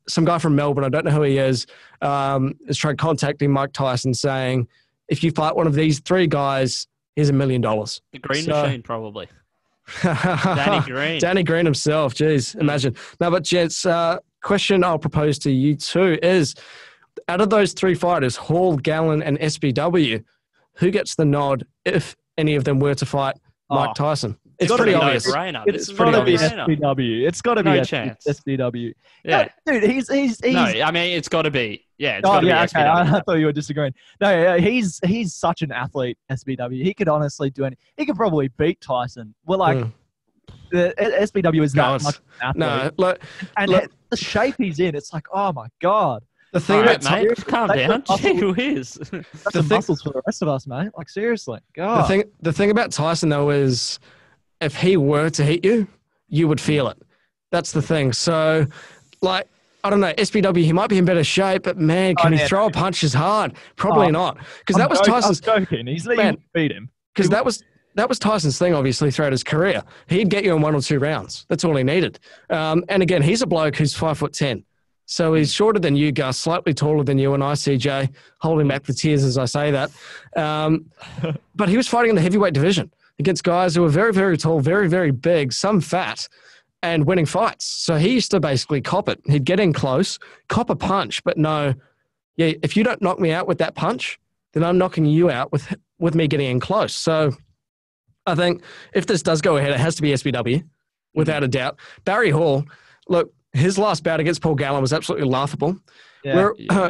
some guy from Melbourne, I don't know who he is tried contacting Mike Tyson saying, if you fight one of these 3 guys, here's $1 million. The Green Machine, probably. Danny Green himself. Jeez, imagine. No, but gents, question I'll propose to you two is, out of those 3 fighters, Hall, Gallen, and SBW, who gets the nod if any of them were to fight Mike Tyson? It's pretty obvious. It's got to be SBW. It's got to be SBW. Yeah, no, dude, he's. No, I mean it's got to be. Yeah, it's got to be SBW. Okay. I thought you were disagreeing. No, he's such an athlete. SBW. He could honestly do anything. He could probably beat Tyson. Well, the SBW is not much an athlete. No, and the shape he's in, it's like, oh my god. The thing about mate, calm down. Who is? That's the muscles for the rest of us, mate. Like seriously, God. The thing about Tyson though is, if he were to hit you, you would feel it. That's the thing. So, I don't know, SBW, he might be in better shape, but man, can he throw a punch as hard? Probably not. Because that was Tyson's. I'm joking. He's letting you beat him. Because that was Tyson's thing, obviously, throughout his career. He'd get you in 1 or 2 rounds. That's all he needed. And again, he's a bloke who's 5'10". So he's shorter than you, Gus, slightly taller than you and I, CJ, holding back the tears as I say that. But he was fighting in the heavyweight division against guys who were very, very tall, very, very big, some fat, and winning fights. So he used to basically cop it. He'd get in close, cop a punch, but no, if you don't knock me out with that punch, then I'm knocking you out with with me getting in close. So I think if this does go ahead, it has to be SBW, without a doubt. Barry Hall, look, his last bout against Paul Gallen was absolutely laughable. Yeah.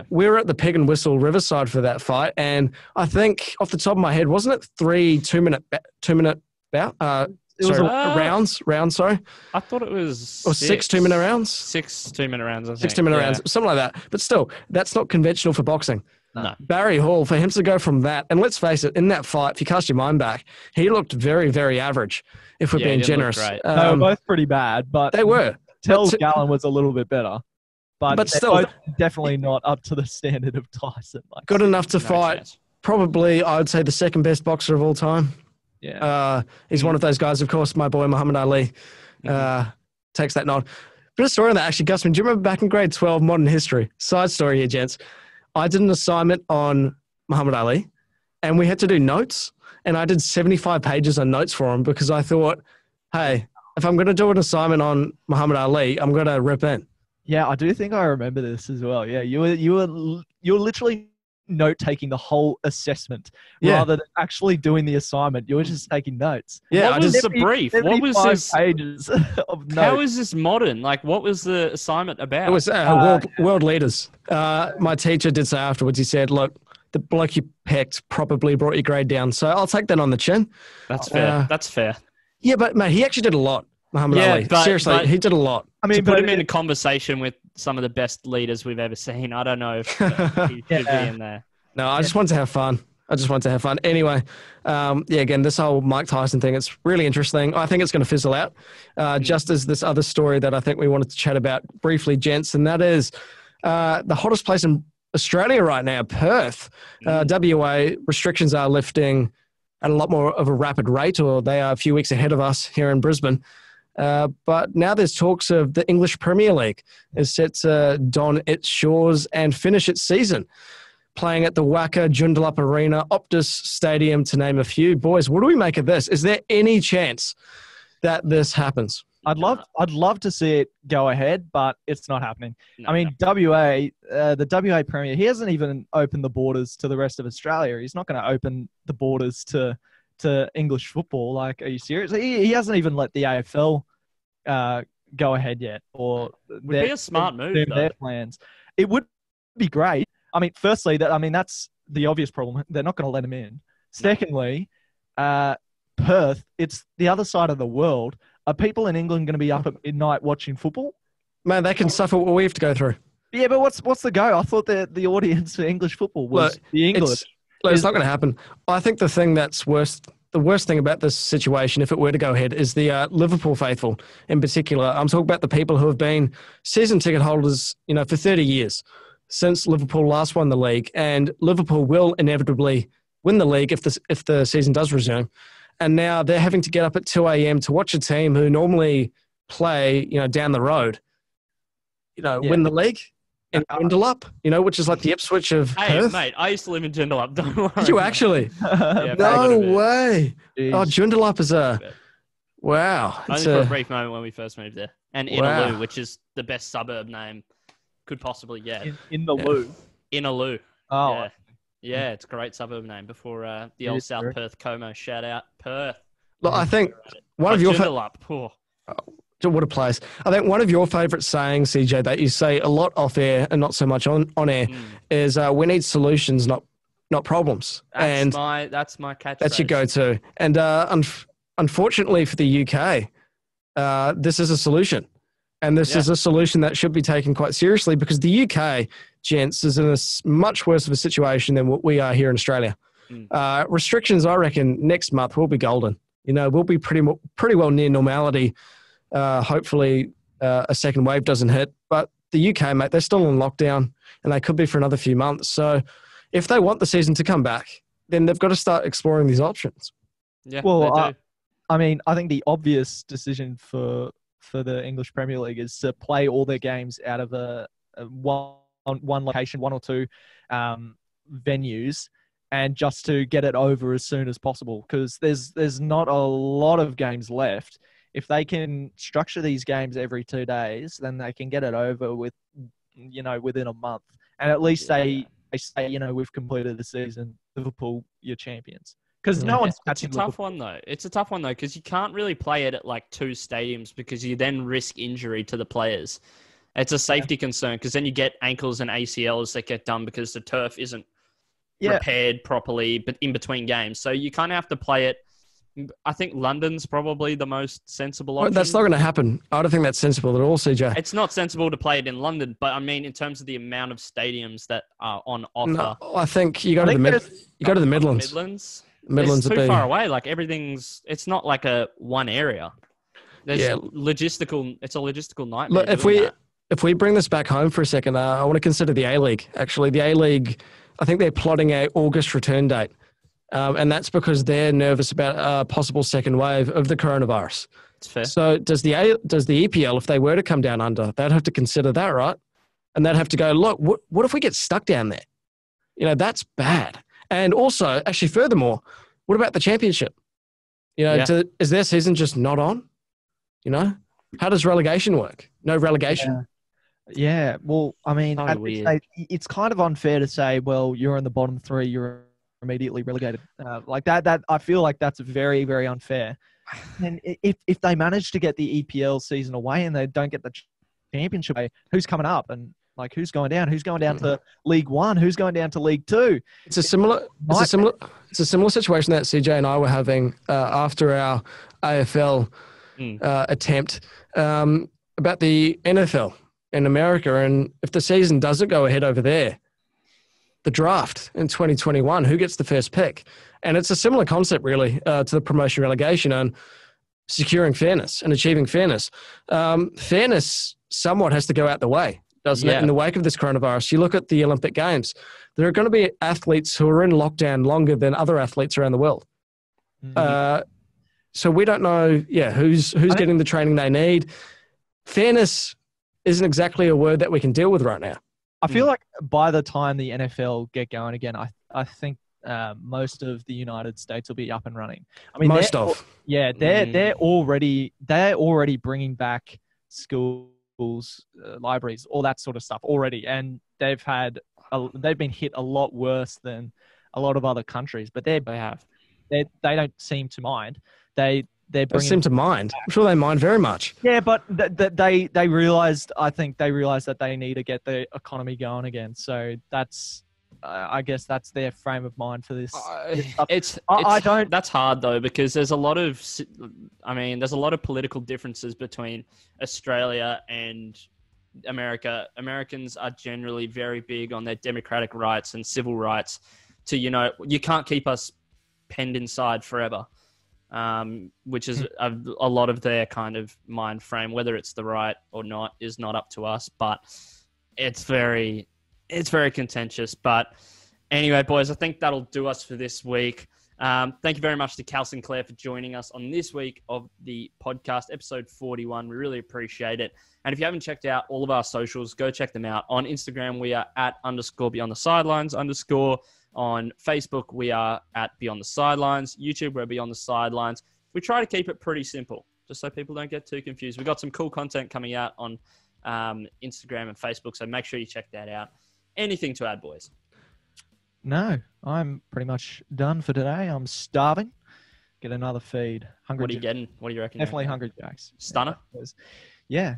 We were at the Pig and Whistle Riverside for that fight, and I think off the top of my head, wasn't it 3 2-minute bout? Rounds. Sorry, I thought it was or 6 2-minute rounds. 6 2-minute rounds. I think. 6 2-minute rounds, something like that. But still, that's not conventional for boxing. No. Barry Hall, for him to go from that, and let's face it, in that fight, if you cast your mind back, he looked very, very average. If we're being generous, they were both pretty bad, but they were. Tell's Gallen was a little bit better. But still, both definitely not up to the standard of Tyson. Like, good enough to fight. Chance. Probably, I would say, the second best boxer of all time. Yeah. He's one of those guys, of course, my boy Muhammad Ali takes that nod. But a story on that, actually, Gusman, do you remember back in grade 12, modern history? Side story here, gents. I did an assignment on Muhammad Ali, and we had to do notes, and I did 75 pages on notes for him because I thought, hey, if I'm going to do an assignment on Muhammad Ali, I'm going to rip in. Yeah, I do think I remember this as well. Yeah, you were literally note-taking the whole assessment rather than actually doing the assignment. You were just taking notes. Yeah, what was the brief? What was this? Pages of notes. How is this modern? Like, what was the assignment about? It was world leaders. My teacher did say afterwards, he said, look, the bloke you picked probably brought your grade down. So I'll take that on the chin. That's fair. That's fair. Yeah, but, mate, he actually did a lot, Muhammad Ali. Seriously, he did a lot. I mean, to put him in a conversation with some of the best leaders we've ever seen, I don't know if he should be in there. No, I just want to have fun. Anyway, again, this whole Mike Tyson thing, it's really interesting. I think it's going to fizzle out, just as this other story that I think we wanted to chat about briefly, gents, and that is the hottest place in Australia right now, Perth. WA restrictions are lifting at a lot more of a rapid rate, or they are a few weeks ahead of us here in Brisbane. But now there's talks of the English Premier League is set to don its shores and finish its season, playing at the Wacker, Joondalup Arena, Optus Stadium, to name a few. Boys, what do we make of this? Is there any chance that this happens? I'd love to see it go ahead, but it's not happening. No, I mean, the WA Premier, he hasn't even opened the borders to the rest of Australia. He's not going to open the borders to English football. Like, are you serious? He hasn't even let the AFL go ahead yet. Or would be a smart move, though. Their plans. It would be great. I mean, firstly, that's the obvious problem. They're not going to let him in. Secondly, Perth, it's the other side of the world. Are people in England going to be up at midnight watching football? Man, they can suffer what we have to go through. Yeah, but what's the go? I thought the audience for English football was the English. It's not going to happen. I think the thing that's worst, the worst thing about this situation, if it were to go ahead, is the Liverpool faithful in particular. I'm talking about the people who have been season ticket holders, for 30 years since Liverpool last won the league, and Liverpool will inevitably win the league if the season does resume. And now they're having to get up at 2 a.m. to watch a team who normally play, down the road, win the league in Joondalup, which is like the Ipswich of Perth. Mate, I used to live in Joondalup. Don't worry. Did you actually? Yeah, no way. Jeez. Oh, Joondalup is wow. Only for a brief moment when we first moved there. And Inaloo, which is the best suburb name could possibly get. In the loo. Inaloo. Oh. Yeah. Yeah, it's a great suburb name before the old South Perth Como shout out. Perth. Look, I think one of your what a place. I think one of your favourite sayings, CJ, that you say a lot off air and not so much on air, is we need solutions, not problems. That's my catchphrase. That's your go-to. And unfortunately for the UK, this is a solution. And this is a solution that should be taken quite seriously, because the UK, gents, is in a much worse of a situation than what we are here in Australia. Restrictions, I reckon, next month will be golden. We'll be pretty well near normality. Hopefully a second wave doesn't hit. But the UK, mate, they're still in lockdown, and they could be for another few months. So if they want the season to come back, then they've got to start exploring these options. Yeah, well, I mean, I think the obvious decision for the English Premier League is to play all their games out of a one location, one or two venues, and just to get it over as soon as possible, because there's not a lot of games left. If they can structure these games every 2 days, then they can get it over with, within a month, and at least they say, we've completed the season. Liverpool, you're champions. because no one's It's a catching tough one though. It's a tough one though because you can't really play it at like 2 stadiums because you then risk injury to the players. It's a safety concern because then you get ankles and ACLs that get done because the turf isn't repaired properly, but in between games. So you kind of have to play it. I think London's probably the most sensible option. Well, that's not going to happen. I don't think that's sensible at all, CJ. It's not sensible to play it in London, but I mean, in terms of the amount of stadiums that are on offer. No, I think you go to the Midlands. Midlands. Midlands it's too far away. Like it's not like a one area. It's a logistical nightmare. Look, if we bring this back home for a second, I want to consider the A-League. Actually, the A-League, I think they're plotting a August return date. And that's because they're nervous about a possible second wave of the coronavirus. It's fair. So does the EPL, if they were to come down under, they'd have to consider that, right? And they'd have to go, look, what if we get stuck down there? That's bad. And also, actually, furthermore, what about the championship? Is their season just not on? How does relegation work? No relegation. Yeah. Well, I mean, So at this stage, it's kind of unfair to say, well, you're in the bottom 3, you're immediately relegated like that. I feel like that's very, very unfair. And if they manage to get the EPL season away and they don't get the championship away, who's coming up? And like, who's going down? Who's going down to League One? Who's going down to League Two? It's a similar situation that CJ and I were having after our AFL attempt about the NFL in America. And if the season doesn't go ahead over there, the draft in 2021, who gets the first pick? And it's a similar concept, really, to the promotion relegation and securing fairness and achieving fairness. Fairness somewhat has to go out the way, doesn't it? In the wake of this coronavirus, you look at the Olympic Games, there are going to be athletes who are in lockdown longer than other athletes around the world. So we don't know, who's getting the training they need. Fairness isn't exactly a word that we can deal with right now. I feel like by the time the NFL get going again, I think most of the United States will be up and running. I mean, they're already bringing back schools, libraries, all that sort of stuff already, and they've been hit a lot worse than a lot of other countries, but they don't seem to mind. They seem to mind. I'm sure they mind very much. Yeah, but they realized. I think they realized that they need to get the economy going again. So that's, I guess, that's their frame of mind for this. That's hard though because there's a lot of political differences between Australia and America. Americans are generally very big on their democratic rights and civil rights. You can't keep us penned inside forever. Which is a lot of their kind of mind frame. Whether it's the right or not is not up to us, but it's very contentious. But anyway, boys, I think that'll do us for this week. Thank you very much to Cal Sinclair for joining us on this week of the podcast, episode 41. We really appreciate it. And if you haven't checked out all of our socials, go check them out. On Instagram, we are @_beyond_the_sidelines_. On Facebook, we are @BeyondTheSidelines. YouTube, we're Beyond the Sidelines. We try to keep it pretty simple, just so people don't get too confused. We've got some cool content coming out on Instagram and Facebook, so make sure you check that out. Anything to add, boys? No, I'm pretty much done for today. I'm starving. Get another feed. Hungry. What are you getting? What do you reckon? Definitely Hungry Jacks. Stunner? Yeah.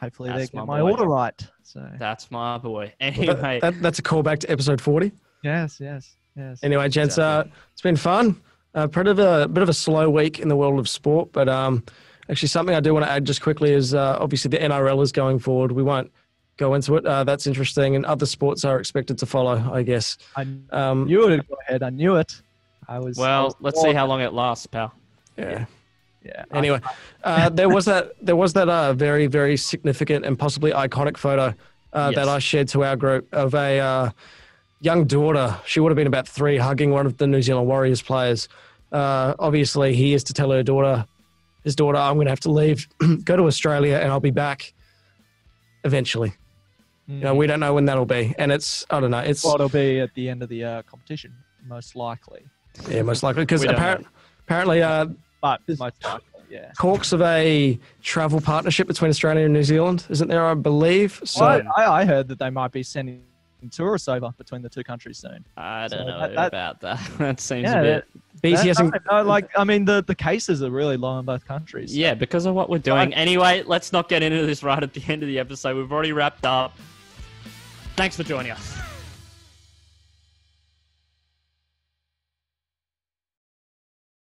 Hopefully they get my order right. So that's my boy. Anyway, that's a callback to episode 40. Yes. Anyway, gents, it's been fun. A bit of a slow week in the world of sport, but actually something I do want to add just quickly is obviously the NRL is going forward. We won't go into it. That's interesting, and other sports are expected to follow, I guess. I knew it. Go ahead. I knew it. Let's see how long it lasts, pal. Yeah. Anyway, there was that very, very significant and possibly iconic photo that I shared to our group of a young daughter. She would have been about 3, hugging one of the New Zealand Warriors players. Obviously, he is to tell his daughter, I'm going to have to leave, go to Australia, and I'll be back eventually. We don't know when that'll be, and I don't know. It'll be at the end of the competition, most likely. Yeah, most likely, because apparently, but most likely, yeah. Talks of a travel partnership between Australia and New Zealand, isn't there? I believe. So I heard that they might be sending tourists over between the two countries soon. I don't know about that. That seems a bit BCS and the cases are really low in both countries. Yeah, because of what we're doing. Anyway, let's not get into this right at the end of the episode. We've already wrapped up. Thanks for joining us.